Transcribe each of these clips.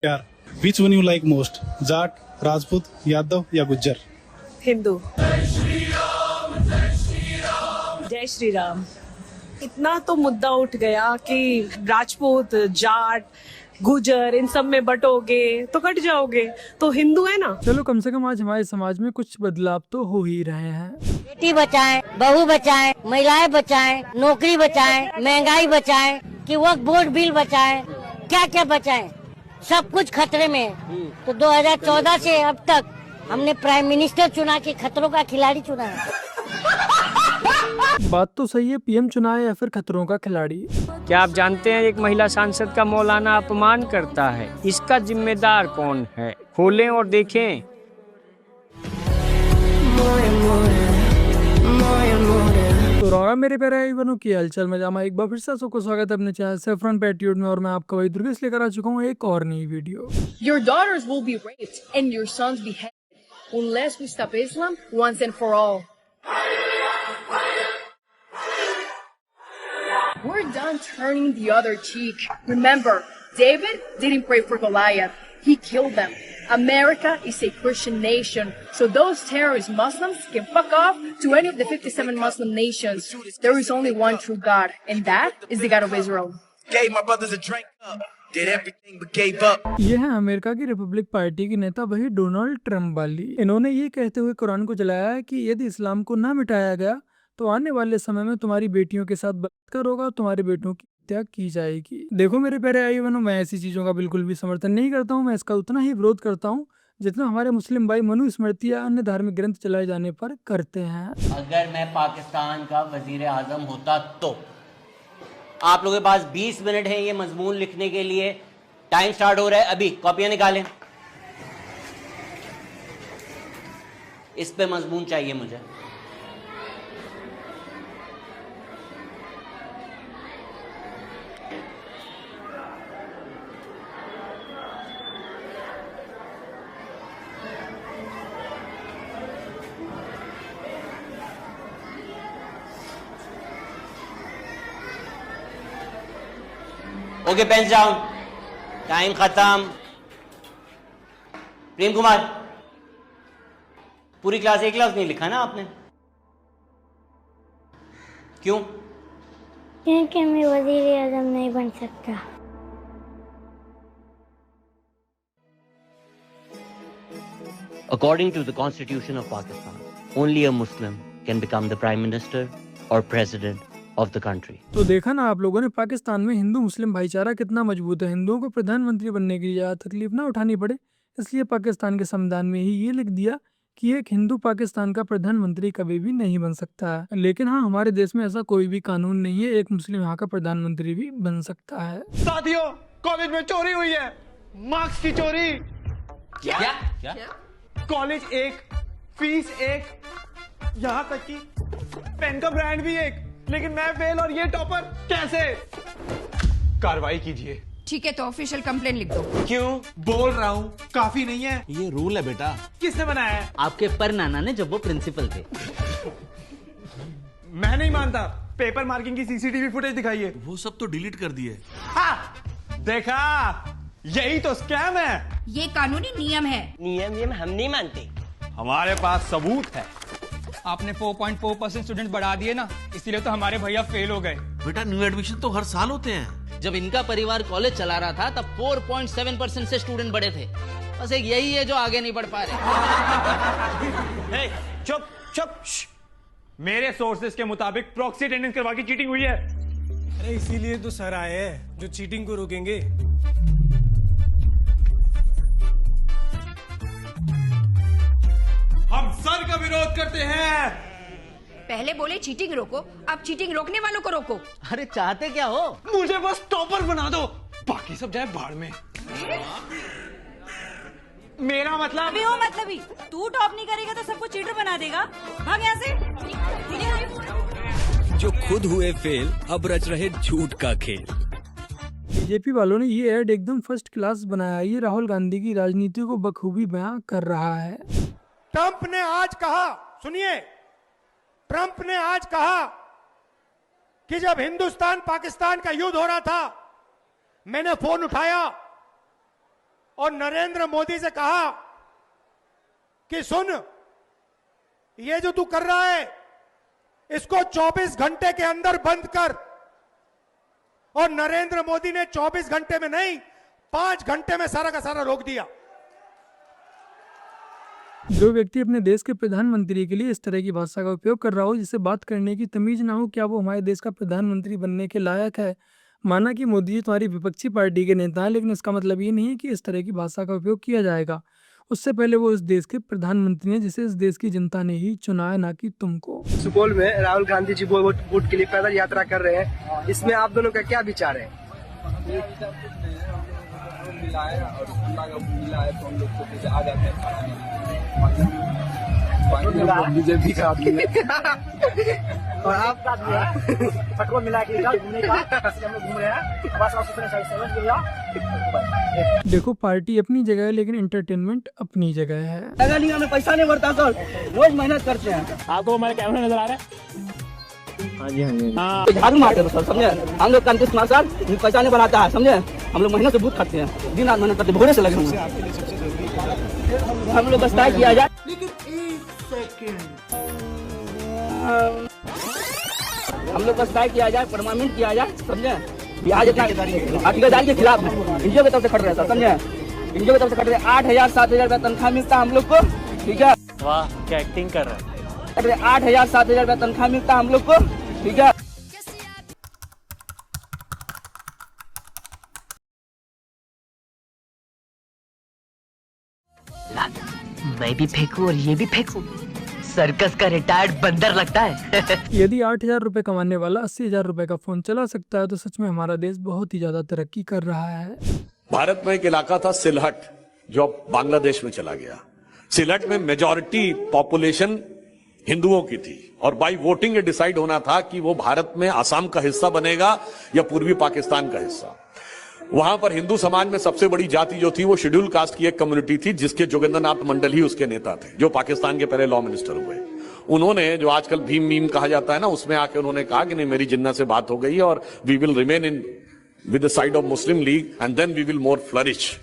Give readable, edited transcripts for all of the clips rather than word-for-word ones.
यार, which one you like most? Jat, Rajput, Yadav या गुज्जर? हिंदू। जय श्री राम। इतना तो मुद्दा उठ गया कि राजपूत, जाट, गुजर इन सब में बटोगे तो कट जाओगे, तो हिंदू है ना। चलो कम से कम आज हमारे समाज में कुछ बदलाव तो हो ही रहे हैं। बेटी बचाएं, बहू बचाएं, महिलाएं बचाएं, नौकरी बचाएं, महंगाई बचाएं, कि वक्त बोर्ड बिल बचाएं, क्या क्या बचाएं, सब कुछ खतरे में है। तो 2014 से अब तक हमने प्राइम मिनिस्टर चुना के खतरों का खिलाड़ी चुना है। बात तो सही है, पीएम चुना है या फिर खतरों का खिलाड़ी। क्या आप जानते हैं एक महिला सांसद का मौलाना अपमान करता है, इसका जिम्मेदार कौन है? खोलें और देखें। तो रौरा मेरे प्यारे भाई बहनों की हलचल में जामा एक बार फिर से सबको स्वागत है अपने चैनल सेफ्रॉन पैट्रियट में। और मैं आपका भाई दुर्गेश लेकर आ चुका हूँ एक और नई video. Your daughters will be raped and your sons beheaded unless we stop Islam once and for all. We're done turning the other cheek. Remember, David didn't pray for Goliath. He killed them. America is a Christian nation, so those terrorist Muslims can fuck off to any of the 57 Muslim nations. There is only one true God, and that is the God of Israel. Gave my brothers a drink up, did everything but gave up. ये है America की Republic party की नेता वही Donald Trump वाली। इन्होंने ये कहते हुए कुरान को जलाया है कि यदि इस्लाम को ना मिटाया गया तो आने वाले समय में तुम्हारी बेटियों के साथ बलात्कार होगा और तुम्हारे बेटों की हत्या की जाएगी। देखो मेरे प्यारे भाई बहनों, मैं ऐसी चीजों का बिल्कुल भी समर्थन नहीं करता हूँ। मैं इसका उतना ही विरोध करता हूँ जितना हमारे मुस्लिम भाई मनुस्मृति या अन्य धार्मिक ग्रंथ चलाए जाने पर करते हैं। अगर मैं पाकिस्तान का वजीर आजम होता तो आप लोगों के पास 20 मिनट है ये मजमून लिखने के लिए। टाइम स्टार्ट हो रहा है, अभी कॉपियां निकालें। इस पे मजमून चाहिए मुझे। ओके, पेंस डाउन, टाइम खत्म। प्रेम कुमार, पूरी क्लास एक क्लास नहीं लिखा ना आपने? क्यों? क्योंकि मैं वजीर आजम नहीं बन सकता। According to the Constitution of Pakistan, only a Muslim can become the Prime Minister or President of the country. तो देखा ना आप लोगों ने, पाकिस्तान में हिंदू मुस्लिम भाईचारा कितना मजबूत है। हिंदुओं को प्रधानमंत्री बनने की ज्यादा तकलीफ ना उठानी पड़े, इसलिए पाकिस्तान के संविधान में ही ये लिख दिया कि एक हिंदू पाकिस्तान का प्रधानमंत्री कभी भी नहीं बन सकता है। लेकिन हाँ, हमारे देश में ऐसा कोई भी कानून नहीं है, एक मुस्लिम यहाँ का प्रधानमंत्री भी बन सकता है। साथियों, कॉलेज में चोरी हुई है, मार्क्स की चोरी। क्या? कॉलेज एक, फीस एक, यहाँ तक कि पेन का ब्रांड भी एक, लेकिन मैं फेल और ये टॉपर। कैसे? कार्रवाई कीजिए। ठीक है, तो ऑफिशियल कंप्लेन लिख दो। क्यों? बोल रहा हूँ, काफी नहीं है। ये रूल है बेटा। किसने बनाया है? आपके पर नाना ने, जब वो प्रिंसिपल थे। मैं नहीं मानता। पेपर मार्किंग की सीसीटीवी फुटेज दिखाइए। वो सब तो डिलीट कर दिए। देखा, यही तो स्कैम है। ये कानूनी नियम है। नियम हम नहीं मानते। हमारे पास सबूत है। आपने 4.4% स्टूडेंट बढ़ा दिए ना, इसीलिए तो हमारे भैया फेल हो गए। बेटा न्यू एडमिशन तो हर साल होते हैं। जब इनका परिवार कॉलेज चला रहा था तब 4.7% से स्टूडेंट बढ़े थे। बस एक यही है जो आगे नहीं बढ़ पा रहे। चुप चुप। मेरे सोर्सेज के मुताबिक प्रॉक्सी अटेंडेंस करवा के चीटिंग हुई है। अरे इसीलिए तो सर आए हैं जो चीटिंग को रोकेंगे। हम सर का विरोध करते हैं। पहले बोले चीटिंग रोको, अब चीटिंग रोकने वालों को रोको। अरे चाहते क्या हो? मुझे बस टॉपर बना दो, बाकी सब जाए भाड़ में। मेरा मतलब अभी हो मतलब ही, तू टॉप नहीं करेगा तो सबको चीटर बना देगा। भाग यहाँ से। जो खुद हुए फेल अब रच रहे झूठ का खेल। बीजेपी वालों ने ये ऐड एकदम फर्स्ट क्लास बनाया। ये राहुल गांधी की राजनीति को बखूबी बयां कर रहा है। ट्रंप ने आज कहा, सुनिए, ट्रंप ने आज कहा कि जब हिंदुस्तान पाकिस्तान का युद्ध हो रहा था, मैंने फोन उठाया और नरेंद्र मोदी से कहा कि सुन, ये जो तू कर रहा है इसको 24 घंटे के अंदर बंद कर। और नरेंद्र मोदी ने 24 घंटे में नहीं, 5 घंटे में सारा का सारा रोक दिया। जो व्यक्ति अपने देश के प्रधानमंत्री के लिए इस तरह की भाषा का उपयोग कर रहा हो, जिसे बात करने की तमीज ना हो, क्या वो हमारे देश का प्रधानमंत्री बनने के लायक है? माना कि मोदी जी तुम्हारी विपक्षी पार्टी के नेता हैं, लेकिन इसका मतलब ये नहीं है कि इस तरह की भाषा का उपयोग किया जाएगा। उससे पहले वो इस देश के प्रधानमंत्री हैं, जिसे इस देश की जनता ने ही चुना है, ना कि तुमको। सुपौल में राहुल गांधी जी वोट के लिए पैदल यात्रा कर रहे हैं, इसमें आप दोनों का क्या विचार है? मिला है और मिला है तो हम लोग को आ जाते हैं बीजेपी का आदमी और आप पेट्रोल मिला के घूमने का हम लोग घूम रहे हैं। बस आप समझ गया। देखो, पार्टी अपनी जगह है, लेकिन एंटरटेनमेंट अपनी जगह है। नहीं, हमें पैसा नहीं बढ़ता सर, रोज मेहनत करते हैं। आपको हमारे कैमरा नजर आ रहा है? हाँ जी, हाँ जी। झाड़ू मारते हैं सर, समझे? हम लोग नीतीश कुमार सर पैसा नहीं बढ़ाता है, समझे? हम लोग मेहनत से बहुत खाते हैं, दिन रात मेहनत करते, भोरे से लगे हुए हम लोग बस तय किया जाए। लेकिन एक सेकंड, हम लोग बस तय किया जाए, परमानेंट किया जाए, समझे? ब्याज ठेकेदारी के खिलाफ है, एनजीओ की तरफ से खट रहे हैं सर, समझे? एनजीओ की तरफ से खट रहे हैं। 8,000-7,000 रुपया तनख्वाह मिलता है हम लोग को, ठीक है? वाह, क्या एक्टिंग कर रहा है। 8,000-7,000 रुपया तनख्वाह मिलता है हम लोग को, ठीक है? मैं भी फेंकू और ये भी फेंकू, सर्कस का रिटायर्ड बंदर लगता है। यदि 8,000 रुपए कमाने वाला 80,000 रुपए का फोन चला सकता है, तो सच में हमारा देश बहुत ही ज्यादा तरक्की कर रहा है। भारत में एक इलाका था सिलहट, जो अब बांग्लादेश में चला गया। सिलहट में मेजॉरिटी पॉपुलेशन हिंदुओं की थी और बाई वोटिंग ये डिसाइड होना था कि वो भारत में असम का हिस्सा बनेगा या पूर्वी पाकिस्तान का हिस्सा। वहां पर हिंदू समाज में सबसे बड़ी जाति जो थी वो शेड्यूल कास्ट की एक कम्युनिटी थी, जिसके जोगिंद्रनाथ मंडल ही उसके नेता थे, जो पाकिस्तान के पहले लॉ मिनिस्टर हुए। उन्होंने, जो आजकल भीम मीम कहा जाता है ना, उसमें आके उन्होंने कहा कि नहीं, मेरी जिन्ना से बात हो गई है और we will remain in with the side of Muslim League and then we will more flourish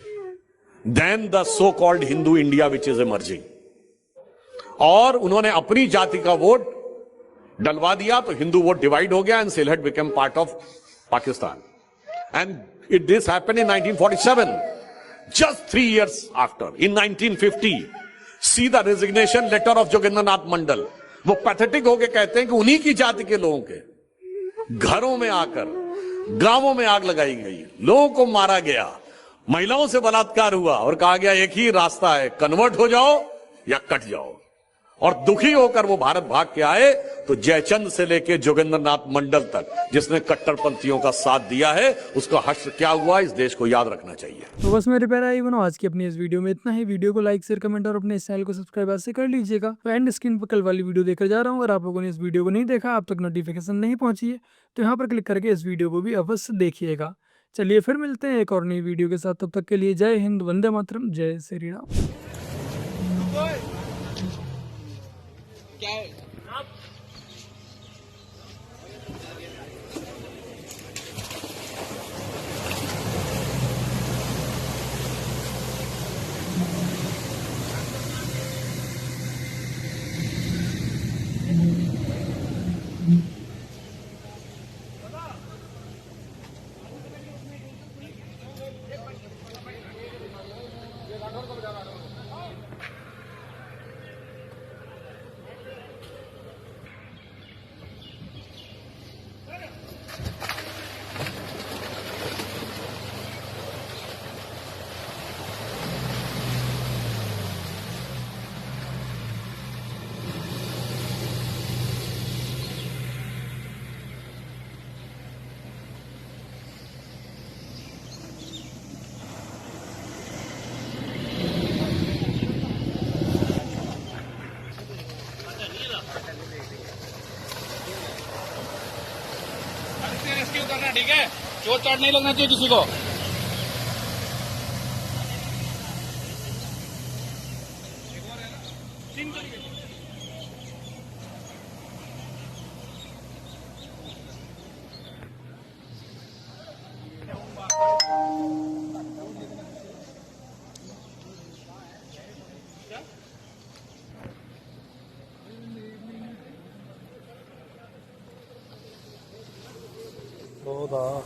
than the so called Hindu India which is emerging. और उन्होंने अपनी जाति का वोट डलवा दिया, तो हिंदू वोट डिवाइड हो गया and Sylhet became part of Pakistan. And this happened in 1947, just 3 years after. In 1950, see the resignation letter of जोगिंद्रनाथ मंडल। वो पैथेटिक होके कहते हैं कि उन्हीं की जाति के लोगों के घरों में आकर गांवों में आग लगाई गई, लोगों को मारा गया, महिलाओं से बलात्कार हुआ और कहा गया एक ही रास्ता है, कन्वर्ट हो जाओ या कट जाओ। और दुखी होकर वो भारत भाग के आए, तो जयचंद से लेके जोगिंद्रनाथ मंडल तक जिसने कट्टरपंथियों का साथ दिया है, उसका हश्र क्या हुआ, इस देश को याद रखना चाहिए। तो बस मेरे प्यारे भाई बनो, आज की अपनी इस वीडियो में इतना ही। वीडियो को लाइक, शेयर, कमेंट और अपने इस चैनल को सब्सक्राइब ऐसे कर लीजिएगा। तो एंड स्क्रीन पर कल वाली वीडियो देकर जा रहा हूँ। अगर आप लोगों ने इस वीडियो को नहीं देखा, आप तक नोटिफिकेशन नहीं पहुंची है, तो यहाँ पर क्लिक करके इस वीडियो को भी अवश्य देखिएगा। चलिए फिर मिलते हैं एक और नई वीडियो के साथ, तब तक के लिए जय हिंद, वंदे मातरम, जय श्री राम। क्या है? रेस्क्यू करना, ठीक है? चोट चाट नहीं लगना चाहिए किसी को। 100 ਦਾ